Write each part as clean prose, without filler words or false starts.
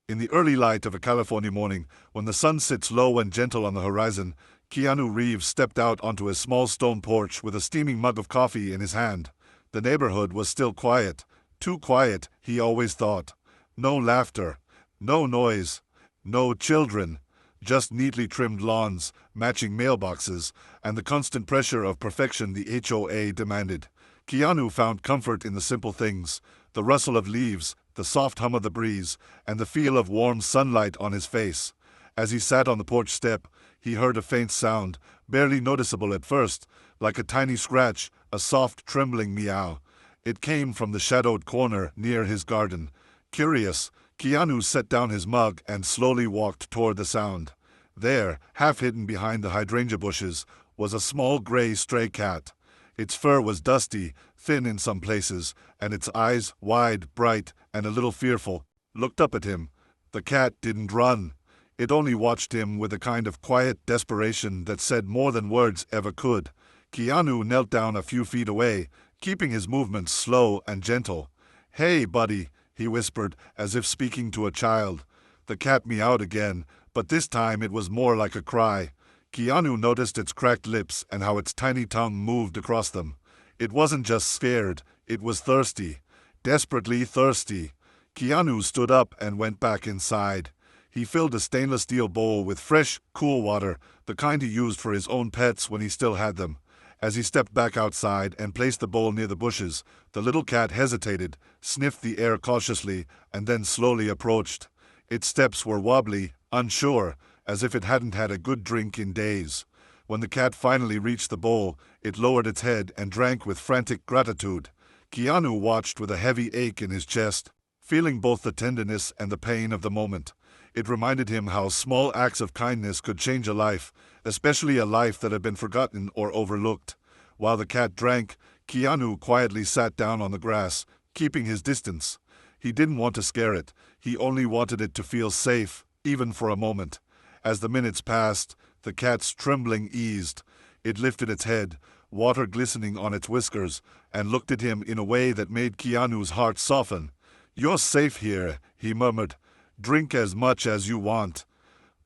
In the early light of a California morning, when the sun sits low and gentle on the horizon, Keanu Reeves stepped out onto his small stone porch with a steaming mug of coffee in his hand. The neighborhood was still quiet. Too quiet, he always thought. No laughter, no noise, no children, just neatly trimmed lawns, matching mailboxes, and the constant pressure of perfection the HOA demanded. Keanu found comfort in the simple things: the rustle of leaves, the soft hum of the breeze, and the feel of warm sunlight on his face. As he sat on the porch step, he heard a faint sound, barely noticeable at first, like a tiny scratch, a soft, trembling meow. It came from the shadowed corner near his garden. Curious, Keanu set down his mug and slowly walked toward the sound. There, half hidden behind the hydrangea bushes, was a small gray stray cat. Its fur was dusty, thin in some places, and its eyes, wide, bright, and a little fearful, looked up at him. The cat didn't run. It only watched him with a kind of quiet desperation that said more than words ever could. Keanu knelt down a few feet away, keeping his movements slow and gentle. "Hey, buddy," he whispered, as if speaking to a child. The cat meowed again, but this time it was more like a cry. Keanu noticed its cracked lips and how its tiny tongue moved across them. It wasn't just scared, it was thirsty. Desperately thirsty. Keanu stood up and went back inside. He filled a stainless steel bowl with fresh, cool water, the kind he used for his own pets when he still had them. As he stepped back outside and placed the bowl near the bushes, the little cat hesitated, sniffed the air cautiously, and then slowly approached. Its steps were wobbly, unsure, as if it hadn't had a good drink in days. When the cat finally reached the bowl, it lowered its head and drank with frantic gratitude. Keanu watched with a heavy ache in his chest, feeling both the tenderness and the pain of the moment. It reminded him how small acts of kindness could change a life, especially a life that had been forgotten or overlooked. While the cat drank, Keanu quietly sat down on the grass, keeping his distance. He didn't want to scare it. He only wanted it to feel safe, even for a moment. As the minutes passed, the cat's trembling eased. It lifted its head, water glistening on its whiskers, and looked at him in a way that made Keanu's heart soften. "You're safe here," he murmured. "Drink as much as you want."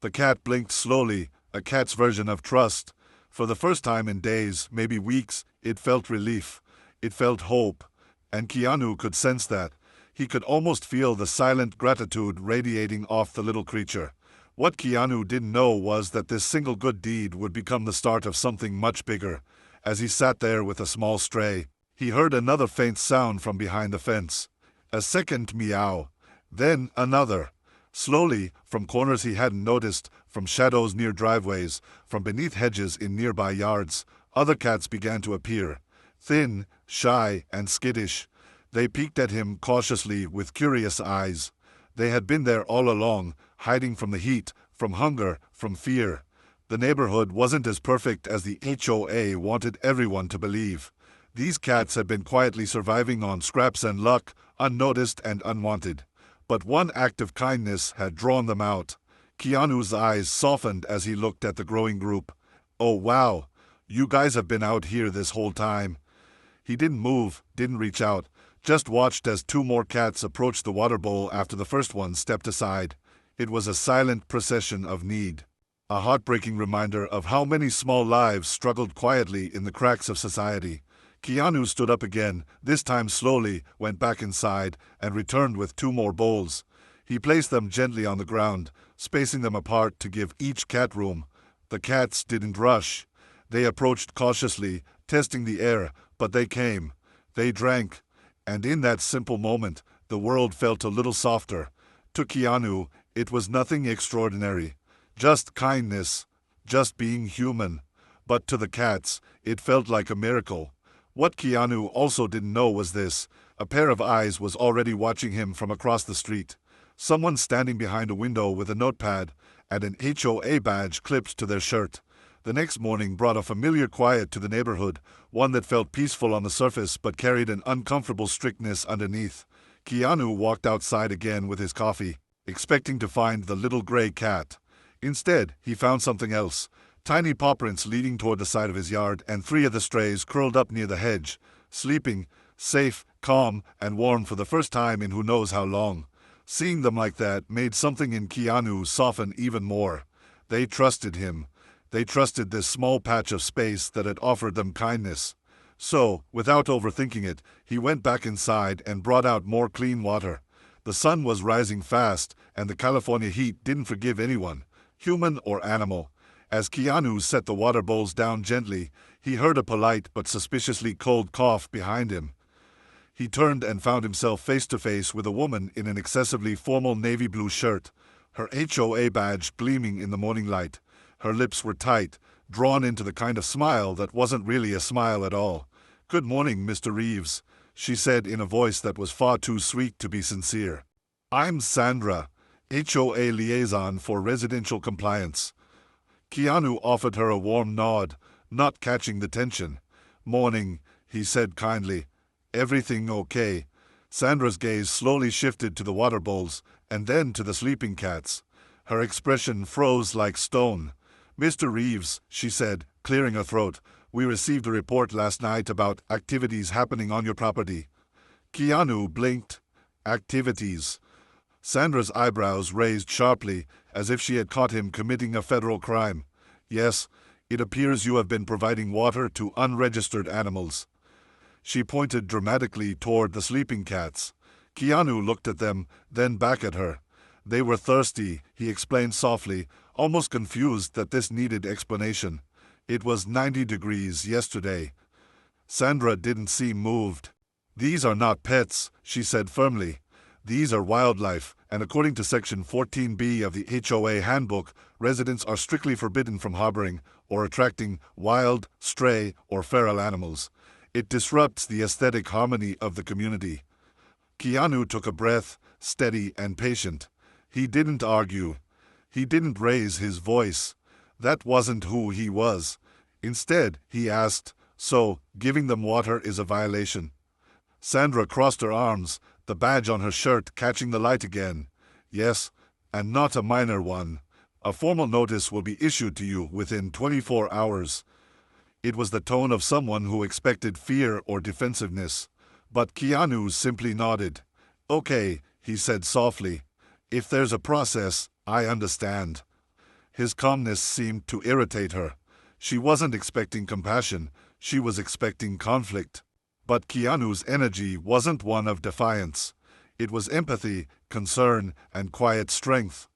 The cat blinked slowly, a cat's version of trust. For the first time in days, maybe weeks, it felt relief. It felt hope. And Keanu could sense that. He could almost feel the silent gratitude radiating off the little creature. What Keanu didn't know was that this single good deed would become the start of something much bigger. As he sat there with a small stray, he heard another faint sound from behind the fence. A second meow. Then another. Slowly, from corners he hadn't noticed, from shadows near driveways, from beneath hedges in nearby yards, other cats began to appear. Thin, shy, and skittish. They peeked at him cautiously with curious eyes. They had been there all along, hiding from the heat, from hunger, from fear. The neighborhood wasn't as perfect as the HOA wanted everyone to believe. These cats had been quietly surviving on scraps and luck, unnoticed and unwanted. But one act of kindness had drawn them out. Keanu's eyes softened as he looked at the growing group. "Oh wow, you guys have been out here this whole time." He didn't move, didn't reach out, just watched as two more cats approached the water bowl after the first one stepped aside. It was a silent procession of need. A heartbreaking reminder of how many small lives struggled quietly in the cracks of society. Keanu stood up again, this time slowly, went back inside, and returned with two more bowls. He placed them gently on the ground, spacing them apart to give each cat room. The cats didn't rush. They approached cautiously, testing the air, but they came. They drank. And in that simple moment, the world felt a little softer. To Keanu, it was nothing extraordinary. Just kindness. Just being human. But to the cats, it felt like a miracle. What Keanu also didn't know was this: a pair of eyes was already watching him from across the street. Someone standing behind a window with a notepad and an HOA badge clipped to their shirt. The next morning brought a familiar quiet to the neighborhood, one that felt peaceful on the surface but carried an uncomfortable strictness underneath. Keanu walked outside again with his coffee, expecting to find the little gray cat. Instead, he found something else. Tiny paw prints leading toward the side of his yard, and three of the strays curled up near the hedge, sleeping, safe, calm, and warm for the first time in who knows how long. Seeing them like that made something in Keanu soften even more. They trusted him. They trusted this small patch of space that had offered them kindness. So, without overthinking it, he went back inside and brought out more clean water. The sun was rising fast, and the California heat didn't forgive anyone, human or animal. As Keanu set the water bowls down gently, he heard a polite but suspiciously cold cough behind him. He turned and found himself face to face with a woman in an excessively formal navy blue shirt, her HOA badge gleaming in the morning light. Her lips were tight, drawn into the kind of smile that wasn't really a smile at all. "Good morning, Mr. Reeves," she said in a voice that was far too sweet to be sincere. "I'm Sandra, HOA liaison for residential compliance." Keanu offered her a warm nod, not catching the tension. "Morning," he said kindly. "Everything okay?" Sandra's gaze slowly shifted to the water bowls, and then to the sleeping cats. Her expression froze like stone. "Mr. Reeves," she said, clearing her throat, "we received a report last night about activities happening on your property." Keanu blinked. Activities? Sandra's eyebrows raised sharply, as if she had caught him committing a federal crime. "Yes, it appears you have been providing water to unregistered animals." She pointed dramatically toward the sleeping cats. Keanu looked at them, then back at her. "They were thirsty," he explained softly, almost confused that this needed explanation. "It was 90 degrees yesterday." Sandra didn't seem moved. "These are not pets," she said firmly. "These are wildlife, and according to Section 14B of the HOA handbook, residents are strictly forbidden from harboring or attracting wild, stray, or feral animals. It disrupts the aesthetic harmony of the community." Keanu took a breath, steady and patient. He didn't argue. He didn't raise his voice. That wasn't who he was. Instead, he asked, "So, giving them water is a violation?" Sandra crossed her arms, the badge on her shirt catching the light again. "Yes, and not a minor one. A formal notice will be issued to you within 24 hours. It was the tone of someone who expected fear or defensiveness. But Keanu simply nodded. "Okay," he said softly. "If there's a process, I understand." His calmness seemed to irritate her. She wasn't expecting compassion, she was expecting conflict. But Keanu's energy wasn't one of defiance. It was empathy, concern, and quiet strength.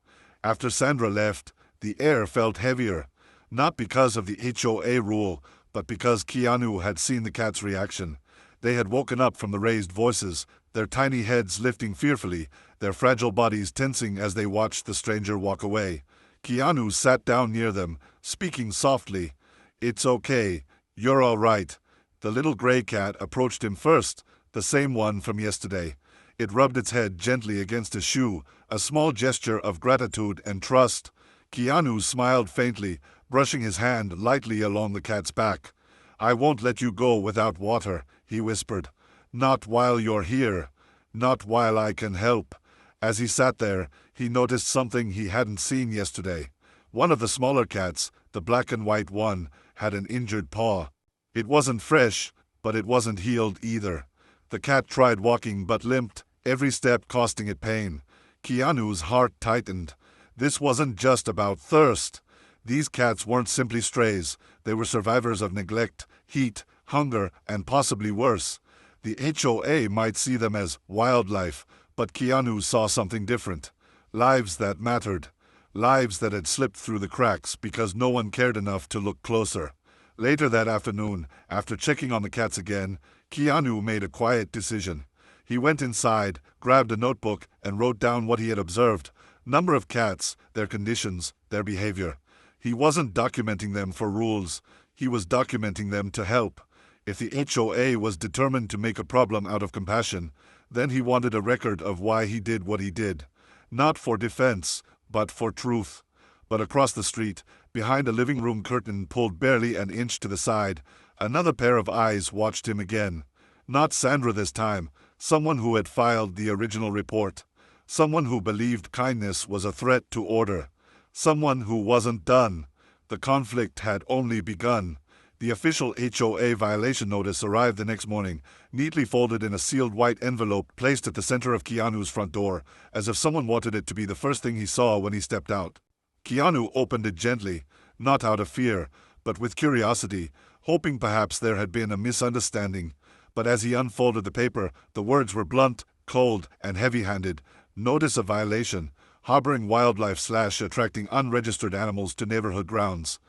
After Sandra left, the air felt heavier, not because of the HOA rule, but because Keanu had seen the cat's reaction. They had woken up from the raised voices, their tiny heads lifting fearfully, their fragile bodies tensing as they watched the stranger walk away. Keanu sat down near them, speaking softly. "It's okay. You're all right." The little gray cat approached him first, the same one from yesterday. It rubbed its head gently against his shoe, a small gesture of gratitude and trust. Keanu smiled faintly, brushing his hand lightly along the cat's back. "I won't let you go without water," he whispered. "Not while you're here. Not while I can help." As he sat there, he noticed something he hadn't seen yesterday. One of the smaller cats, the black and white one, had an injured paw. It wasn't fresh, but it wasn't healed either. The cat tried walking but limped, every step costing it pain. Keanu's heart tightened. This wasn't just about thirst. These cats weren't simply strays, they were survivors of neglect, heat, hunger, and possibly worse. The HOA might see them as wildlife, but Keanu saw something different. Lives that mattered. Lives that had slipped through the cracks because no one cared enough to look closer. Later that afternoon, after checking on the cats again, Keanu made a quiet decision. He went inside, grabbed a notebook, and wrote down what he had observed. Number of cats, their conditions, their behavior. He wasn't documenting them for rules. He was documenting them to help. If the HOA was determined to make a problem out of compassion, then he wanted a record of why he did what he did. Not for defense, but for truth. But across the street, behind a living room curtain pulled barely an inch to the side, another pair of eyes watched him again. Not Sandra this time, someone who had filed the original report. Someone who believed kindness was a threat to order. Someone who wasn't done. The conflict had only begun. The official HOA violation notice arrived the next morning, neatly folded in a sealed white envelope placed at the center of Keanu's front door, as if someone wanted it to be the first thing he saw when he stepped out. Keanu opened it gently, not out of fear, but with curiosity, hoping perhaps there had been a misunderstanding. But as he unfolded the paper, the words were blunt, cold, and heavy-handed. Notice of violation, harboring wildlife / attracting unregistered animals to neighborhood grounds.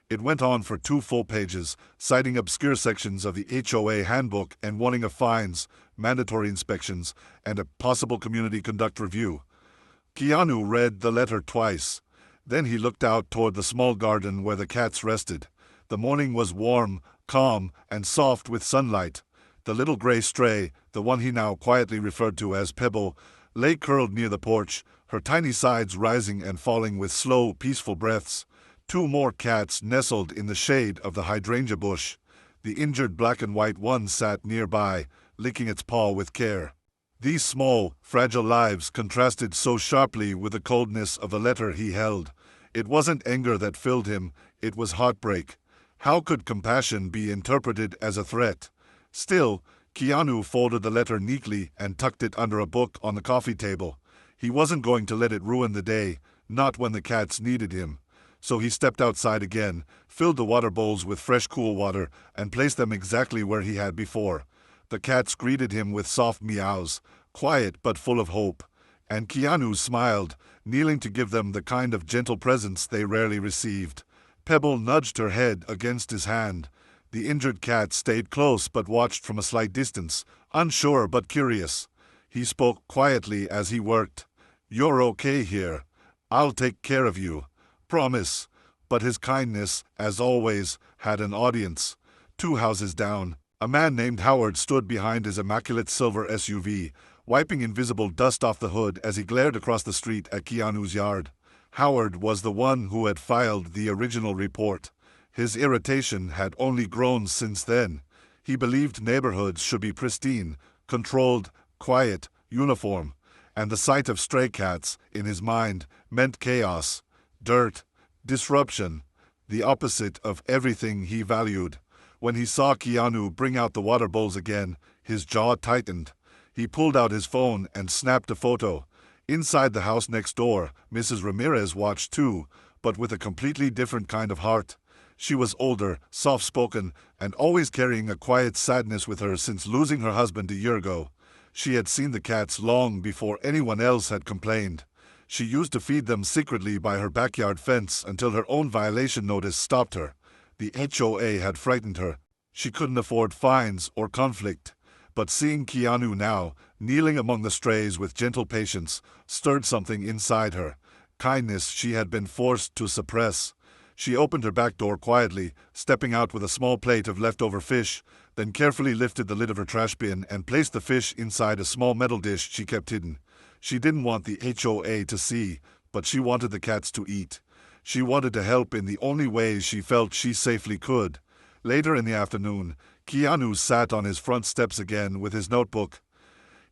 It went on for 2 full pages, citing obscure sections of the HOA handbook and warning of fines, mandatory inspections, and a possible community conduct review. Keanu read the letter twice. Then he looked out toward the small garden where the cats rested. The morning was warm, calm, and soft with sunlight. The little gray stray, the one he now quietly referred to as Pebble, lay curled near the porch, her tiny sides rising and falling with slow, peaceful breaths. 2 more cats nestled in the shade of the hydrangea bush. The injured black and white one sat nearby, licking its paw with care. These small, fragile lives contrasted so sharply with the coldness of the letter he held. It wasn't anger that filled him, it was heartbreak. How could compassion be interpreted as a threat? Still, Keanu folded the letter neatly and tucked it under a book on the coffee table. He wasn't going to let it ruin the day, not when the cats needed him. So he stepped outside again, filled the water bowls with fresh cool water, and placed them exactly where he had before. The cats greeted him with soft meows, quiet but full of hope. And Keanu smiled, kneeling to give them the kind of gentle presence they rarely received. Pebble nudged her head against his hand. The injured cat stayed close but watched from a slight distance, unsure but curious. He spoke quietly as he worked. "You're okay here. I'll take care of you. Promise." But his kindness, as always, had an audience. 2 houses down, a man named Howard stood behind his immaculate silver SUV, wiping invisible dust off the hood as he glared across the street at Keanu's yard. Howard was the one who had filed the original report. His irritation had only grown since then. He believed neighborhoods should be pristine, controlled, quiet, uniform. And the sight of stray cats, in his mind, meant chaos. Dirt, disruption, the opposite of everything he valued. When he saw Keanu bring out the water bowls again, his jaw tightened. He pulled out his phone and snapped a photo. Inside the house next door, Mrs. Ramirez watched too, but with a completely different kind of heart. She was older, soft-spoken, and always carrying a quiet sadness with her since losing her husband a year ago. She had seen the cats long before anyone else had complained. She used to feed them secretly by her backyard fence until her own violation notice stopped her. The HOA had frightened her. She couldn't afford fines or conflict. But seeing Keanu now, kneeling among the strays with gentle patience, stirred something inside her. Kindness she had been forced to suppress. She opened her back door quietly, stepping out with a small plate of leftover fish, then carefully lifted the lid of her trash bin and placed the fish inside a small metal dish she kept hidden. She didn't want the HOA to see, but she wanted the cats to eat. She wanted to help in the only ways she felt she safely could. Later in the afternoon, Keanu sat on his front steps again with his notebook.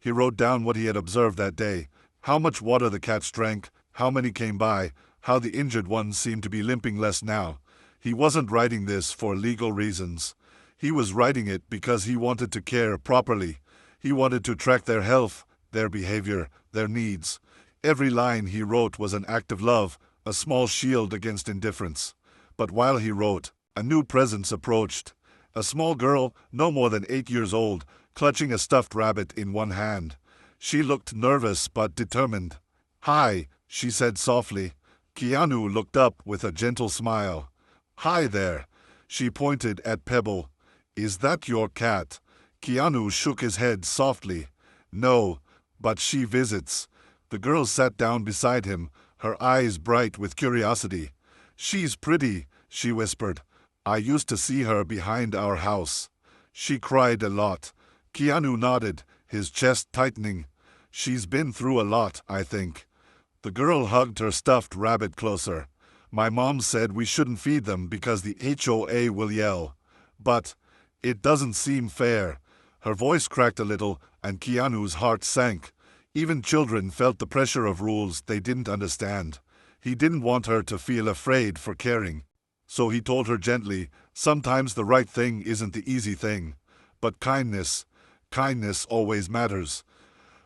He wrote down what he had observed that day, how much water the cats drank, how many came by, how the injured ones seemed to be limping less now. He wasn't writing this for legal reasons. He was writing it because he wanted to care properly. He wanted to track their health, their behavior, their needs. Every line he wrote was an act of love, a small shield against indifference. But while he wrote, a new presence approached. A small girl, no more than 8 years old, clutching a stuffed rabbit in one hand. She looked nervous but determined. "Hi," she said softly. Keanu looked up with a gentle smile. "Hi there." She pointed at Pebble. "Is that your cat?" Keanu shook his head softly. "No, but she visits." The girl sat down beside him, her eyes bright with curiosity. "She's pretty," she whispered. "I used to see her behind our house. She cried a lot." Keanu nodded, his chest tightening. "She's been through a lot, I think." The girl hugged her stuffed rabbit closer. "My mom said we shouldn't feed them because the HOA will yell. But it doesn't seem fair." Her voice cracked a little, and Keanu's heart sank. Even children felt the pressure of rules they didn't understand. He didn't want her to feel afraid for caring. So he told her gently, sometimes the right thing isn't the easy thing. But kindness always matters.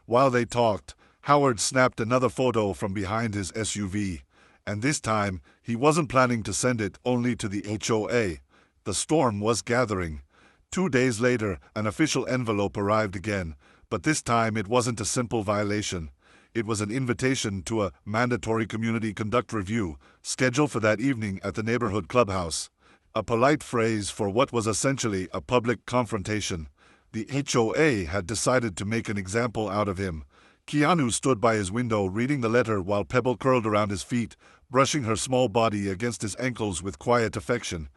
While they talked, Howard snapped another photo from behind his SUV. And this time, he wasn't planning to send it only to the HOA. The storm was gathering. 2 days later, an official envelope arrived again, but this time it wasn't a simple violation. It was an invitation to a mandatory community conduct review, scheduled for that evening at the neighborhood clubhouse. A polite phrase for what was essentially a public confrontation. The HOA had decided to make an example out of him. Keanu stood by his window reading the letter while Pebble curled around his feet, brushing her small body against his ankles with quiet affection.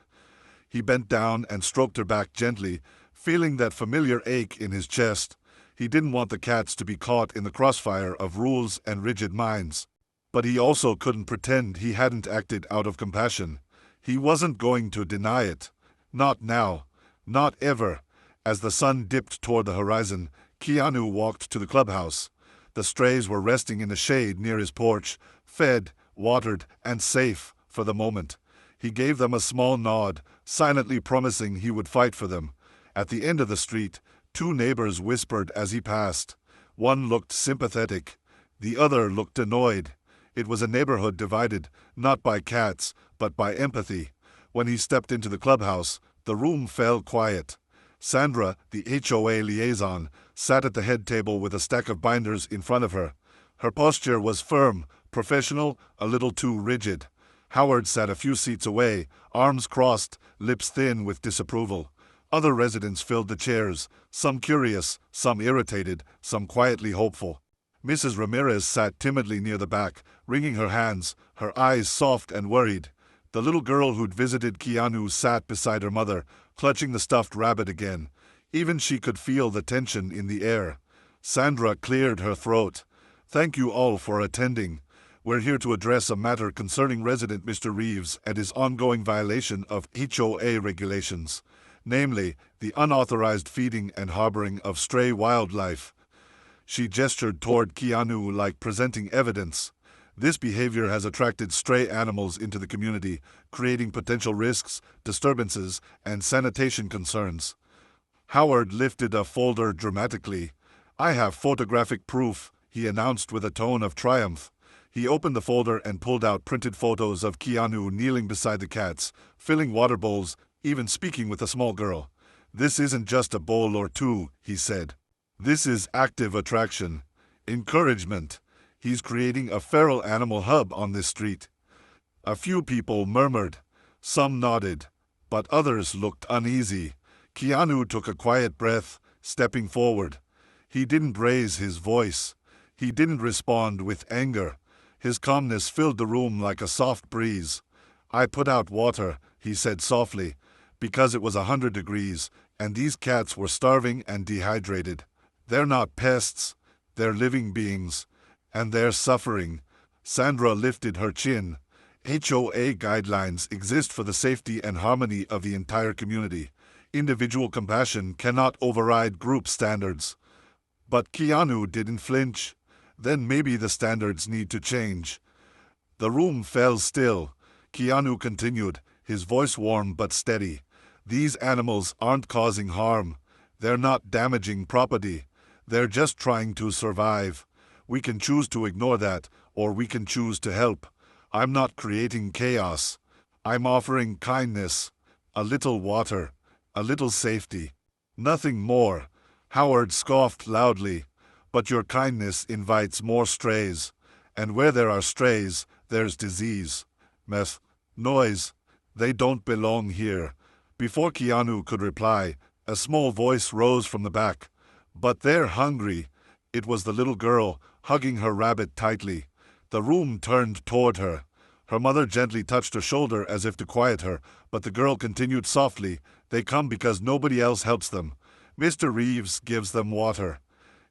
He bent down and stroked her back gently, feeling that familiar ache in his chest. He didn't want the cats to be caught in the crossfire of rules and rigid minds. But he also couldn't pretend he hadn't acted out of compassion. He wasn't going to deny it. Not now. Not ever. As the sun dipped toward the horizon, Keanu walked to the clubhouse. The strays were resting in the shade near his porch, fed, watered, and safe for the moment. He gave them a small nod, silently promising he would fight for them. At the end of the street, 2 neighbors whispered as he passed. One looked sympathetic. The other looked annoyed. It was a neighborhood divided, not by cats, but by empathy. When he stepped into the clubhouse, the room fell quiet. Sandra, the HOA liaison, sat at the head table with a stack of binders in front of her. Her posture was firm, professional, a little too rigid. Howard sat a few seats away, arms crossed, lips thin with disapproval. Other residents filled the chairs, some curious, some irritated, some quietly hopeful. Mrs. Ramirez sat timidly near the back, wringing her hands, her eyes soft and worried. The little girl who'd visited Keanu sat beside her mother, clutching the stuffed rabbit again. Even she could feel the tension in the air. Sandra cleared her throat. "Thank you all for attending. We're here to address a matter concerning resident Mr. Reeves and his ongoing violation of HOA regulations, namely, the unauthorized feeding and harboring of stray wildlife." She gestured toward Keanu like presenting evidence. "This behavior has attracted stray animals into the community, creating potential risks, disturbances, and sanitation concerns." Howard lifted a folder dramatically. "I have photographic proof," he announced with a tone of triumph. He opened the folder and pulled out printed photos of Keanu kneeling beside the cats, filling water bowls, even speaking with a small girl. "This isn't just a bowl or two," he said. "This is active attraction. Encouragement. He's creating a feral animal hub on this street." A few people murmured. Some nodded. But others looked uneasy. Keanu took a quiet breath, stepping forward. He didn't raise his voice. He didn't respond with anger. His calmness filled the room like a soft breeze. "I put out water," he said softly, "because it was 100 degrees, and these cats were starving and dehydrated. They're not pests. They're living beings. And they're suffering." Sandra lifted her chin. "HOA guidelines exist for the safety and harmony of the entire community. Individual compassion cannot override group standards." But Keanu didn't flinch. "Then maybe the standards need to change." The room fell still. Keanu continued, his voice warm but steady. "These animals aren't causing harm. They're not damaging property. They're just trying to survive. We can choose to ignore that, or we can choose to help. I'm not creating chaos. I'm offering kindness. A little water. A little safety. Nothing more." Howard scoffed loudly. "But your kindness invites more strays. And where there are strays, there's disease. Meth. Noise. They don't belong here." Before Keanu could reply, a small voice rose from the back. "But they're hungry." It was the little girl, hugging her rabbit tightly. The room turned toward her. Her mother gently touched her shoulder as if to quiet her, but the girl continued softly, "They come because nobody else helps them. Mr. Reeves gives them water.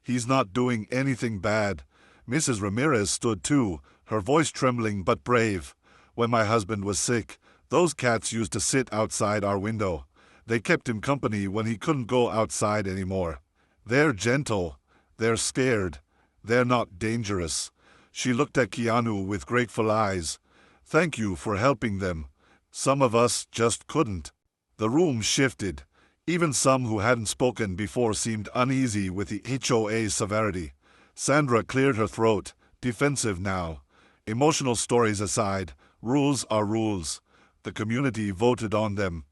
He's not doing anything bad." Mrs. Ramirez stood too, her voice trembling but brave. "When my husband was sick, those cats used to sit outside our window. They kept him company when he couldn't go outside anymore. They're gentle. They're scared. They're not dangerous." She looked at Keanu with grateful eyes. "Thank you for helping them." Some of us just couldn't. The room shifted. Even some who hadn't spoken before seemed uneasy with the HOA's severity. Sandra cleared her throat, defensive now. Emotional stories aside, rules are rules. The community voted on them.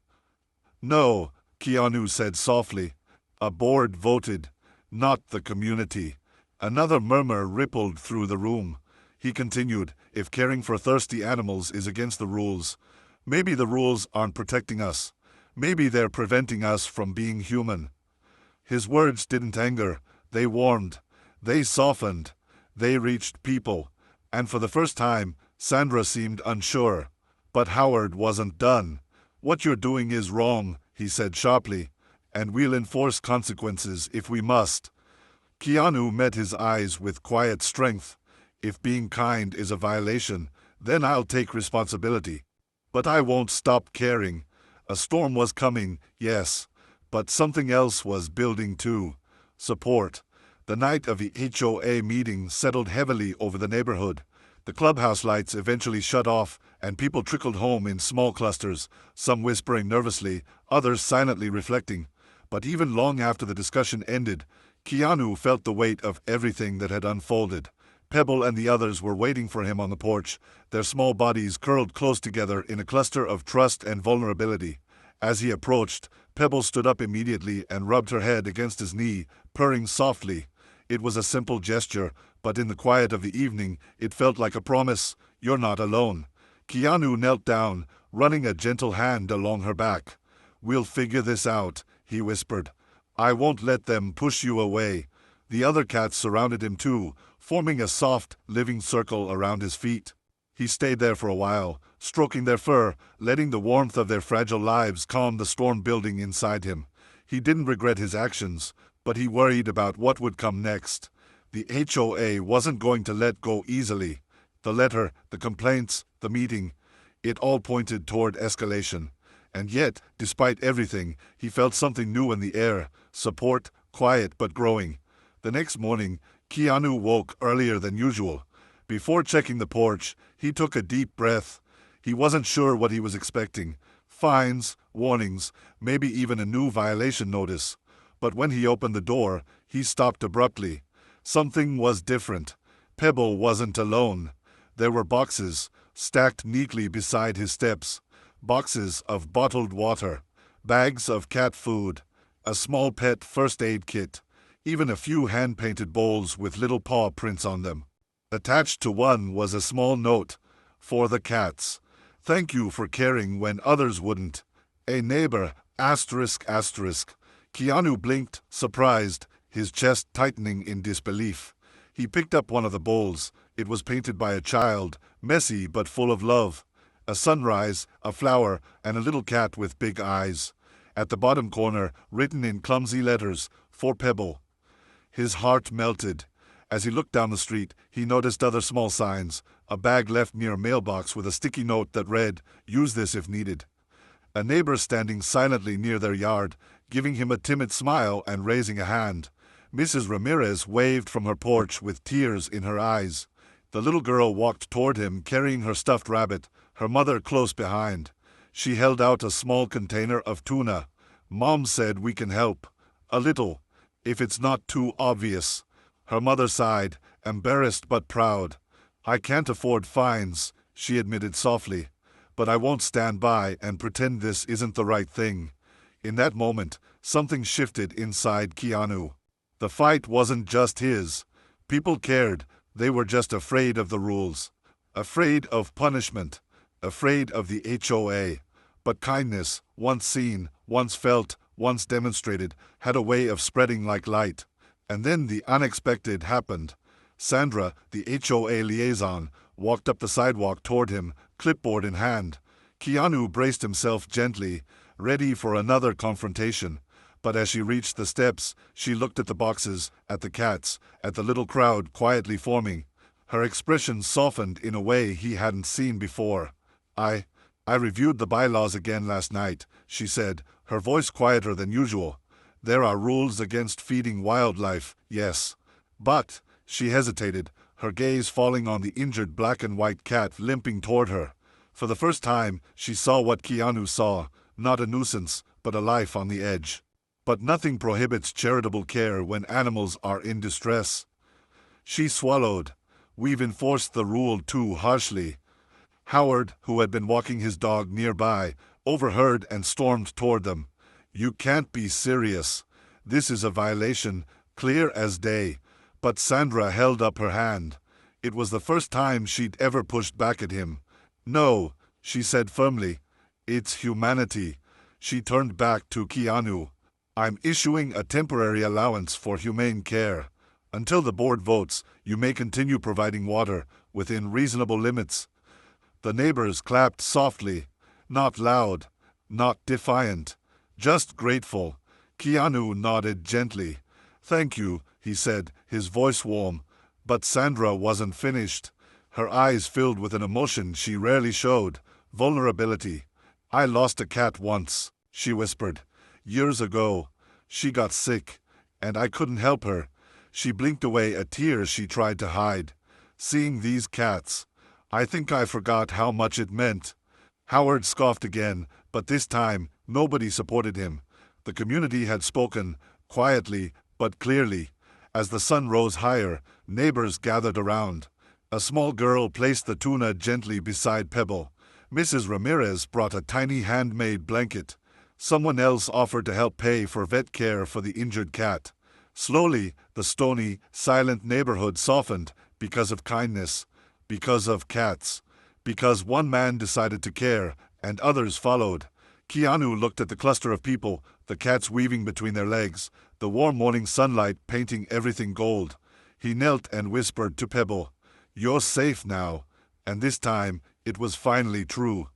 No, Keanu said softly. A board voted, not the community. Another murmur rippled through the room. He continued, if caring for thirsty animals is against the rules, maybe the rules aren't protecting us. Maybe they're preventing us from being human. His words didn't anger. They warmed. They softened. They reached people. And for the first time, Sandra seemed unsure. But Howard wasn't done. What you're doing is wrong, he said sharply, and we'll enforce consequences if we must. Keanu met his eyes with quiet strength. If being kind is a violation, then I'll take responsibility. But I won't stop caring. A storm was coming, yes, but something else was building too. Support. The night of the HOA meeting settled heavily over the neighborhood. The clubhouse lights eventually shut off, and people trickled home in small clusters, some whispering nervously, others silently reflecting. But even long after the discussion ended, Keanu felt the weight of everything that had unfolded. Pebble and the others were waiting for him on the porch, their small bodies curled close together in a cluster of trust and vulnerability. As he approached, Pebble stood up immediately and rubbed her head against his knee, purring softly. It was a simple gesture, but in the quiet of the evening, it felt like a promise. You're not alone. Keanu knelt down, running a gentle hand along her back. We'll figure this out, he whispered. I won't let them push you away. The other cats surrounded him too, forming a soft, living circle around his feet. He stayed there for a while, stroking their fur, letting the warmth of their fragile lives calm the storm building inside him. He didn't regret his actions, but he worried about what would come next. The HOA wasn't going to let go easily. The letter, the complaints, the meeting, it all pointed toward escalation. And yet, despite everything, he felt something new in the air, support, quiet but growing. The next morning, Keanu woke earlier than usual. Before checking the porch, he took a deep breath. He wasn't sure what he was expecting. Fines, warnings, maybe even a new violation notice. But when he opened the door, he stopped abruptly. Something was different. Pebble wasn't alone. There were boxes, stacked neatly beside his steps. Boxes of bottled water, bags of cat food, a small pet first aid kit, even a few hand-painted bowls with little paw prints on them. Attached to one was a small note, for the cats. Thank you for caring when others wouldn't. A neighbor, asterisk. Keanu blinked, surprised, his chest tightening in disbelief. He picked up one of the bowls. It was painted by a child, messy but full of love. A sunrise, a flower, and a little cat with big eyes. At the bottom corner, written in clumsy letters, for Pebble. His heart melted. As he looked down the street, he noticed other small signs, a bag left near a mailbox with a sticky note that read, "Use this if needed." A neighbor standing silently near their yard, giving him a timid smile and raising a hand. Mrs. Ramirez waved from her porch with tears in her eyes. The little girl walked toward him carrying her stuffed rabbit, her mother close behind. She held out a small container of tuna. Mom said we can help. A little, if it's not too obvious. Her mother sighed, embarrassed but proud. I can't afford fines, she admitted softly. But I won't stand by and pretend this isn't the right thing. In that moment, something shifted inside Keanu. The fight wasn't just his. People cared. They were just afraid of the rules. Afraid of punishment. Afraid of the HOA. But kindness, once seen, once felt, once demonstrated, had a way of spreading like light. And then the unexpected happened. Sandra, the HOA liaison, walked up the sidewalk toward him, clipboard in hand. Keanu braced himself gently, ready for another confrontation. But as she reached the steps, she looked at the boxes, at the cats, at the little crowd quietly forming. Her expression softened in a way he hadn't seen before. I reviewed the bylaws again last night, she said, her voice quieter than usual. There are rules against feeding wildlife, yes. But, she hesitated, her gaze falling on the injured black and white cat limping toward her. For the first time, she saw what Keanu saw, not a nuisance, but a life on the edge. But nothing prohibits charitable care when animals are in distress. She swallowed. We've enforced the rule too harshly. Howard, who had been walking his dog nearby, overheard and stormed toward them. You can't be serious. This is a violation, clear as day. But Sandra held up her hand. It was the first time she'd ever pushed back at him. No, she said firmly. It's humanity. She turned back to Keanu. I'm issuing a temporary allowance for humane care. Until the board votes, you may continue providing water within reasonable limits. The neighbors clapped softly, not loud, not defiant, just grateful. Keanu nodded gently. Thank you, he said, his voice warm. But Sandra wasn't finished. Her eyes filled with an emotion she rarely showed, vulnerability. I lost a cat once, she whispered. Years ago. She got sick, and I couldn't help her. She blinked away a tear she tried to hide. Seeing these cats, I think I forgot how much it meant. Howard scoffed again, but this time nobody supported him. The community had spoken, quietly but clearly. As the sun rose higher, neighbors gathered around. A small girl placed the tuna gently beside Pebble. Mrs. Ramirez brought a tiny handmade blanket. Someone else offered to help pay for vet care for the injured cat. Slowly, the stony, silent neighborhood softened because of kindness, because of cats, because one man decided to care and others followed. Keanu looked at the cluster of people, the cats weaving between their legs, the warm morning sunlight painting everything gold. He knelt and whispered to Pebble, "You're safe now." And this time, it was finally true.